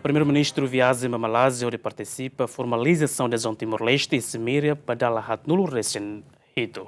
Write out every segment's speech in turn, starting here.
Primeiro-ministro viaja a Malásia onde participa formalização da zona Timor-Leste e Semíria Badala Hatnulu recém-rito.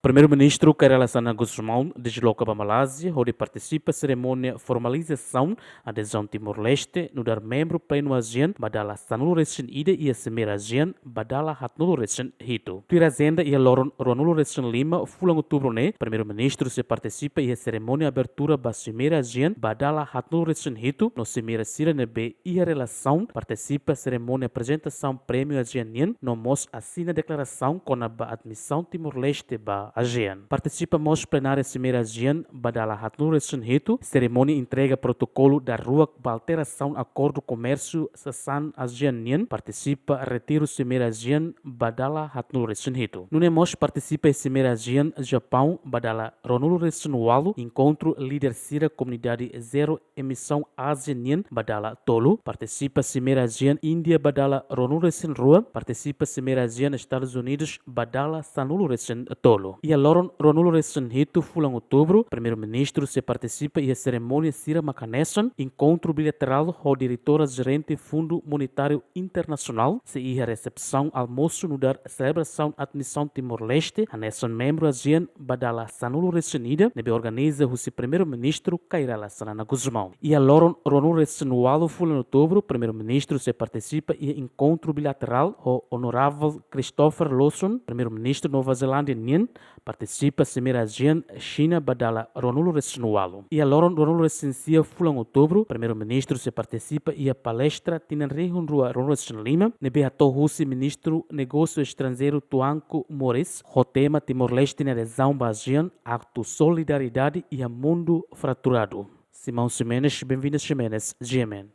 Primeiro-ministro Kairalassana Guzmão desloca para a Malásia, onde participa da cerimônia formalização da adesão Timor-Leste, no dar membro pleno ASEAN, Badala Sanulu recém-ida e a Semira ASEAN, Badala Hatnulu recém-rito. Tirazenda e a Ronulu recém-lima, fulang outubro, né? Primeiro-ministro se participa e a cerimônia abertura da Semira ASEAN, Badala Hatnulu recém-rito, no Semira Sira Nebe e a relação, participa da cerimônia apresentação prêmio ASEAN, no MOS assina declaração com a admissão Timor-Leste ba ASEAN. Participamos plenária Cimeira ASEAN Badala Hatnulu recém-rito, cerimônia entrega protocolo da rua para alteração acordo comércio Sasan ASEAN, participa retiro Cimeira ASEAN Badala Hatnulu recém-rito. Nunemos participa em Cimeira ASEAN Japão Badala Ronulu recém-walu, encontro líder Sira comunidade zero emissão ASEAN Badala Tolo, participa Cimeira ASEAN Índia Badala Ronulu recém-rua, participa Cimeira ASEAN Estados Unidos Badala Sanulu recém-tolo. E a Ronulu recém-rito fulang outubro, primeiro-ministro se participa e a cerimônia Sira Makanesson, encontro bilateral com a diretora-gerente Fundo Monetário Internacional, se ia recepção almoço no dar celebração admissão Timor-Leste, a nação membro ASEAN Badala Sanulu recém-ida, nebe organiza o primeiro-ministro Kairalassana Guzmão. E a Ronulu recém-walu fulang outubro, primeiro-ministro se participa e encontro bilateral com o honorável Christopher Lawson, primeiro-ministro Nova Zelândia Nien, participa Semira ASEAN China Badala Ronulu recém-walu. E a Ronulu recém-cia fulang outubro, primeiro-ministro se participa e a palestra tinanrihun rua Ronulu recém-lima, nebe atohusi ministro negócio estrangeiro Tuanku Morris, o tema Timor-Leste na adesão ba ASEAN, acto solidariedade e a mundo fraturado. Simão Ximenes, bem-vindos Ximenes, GMN.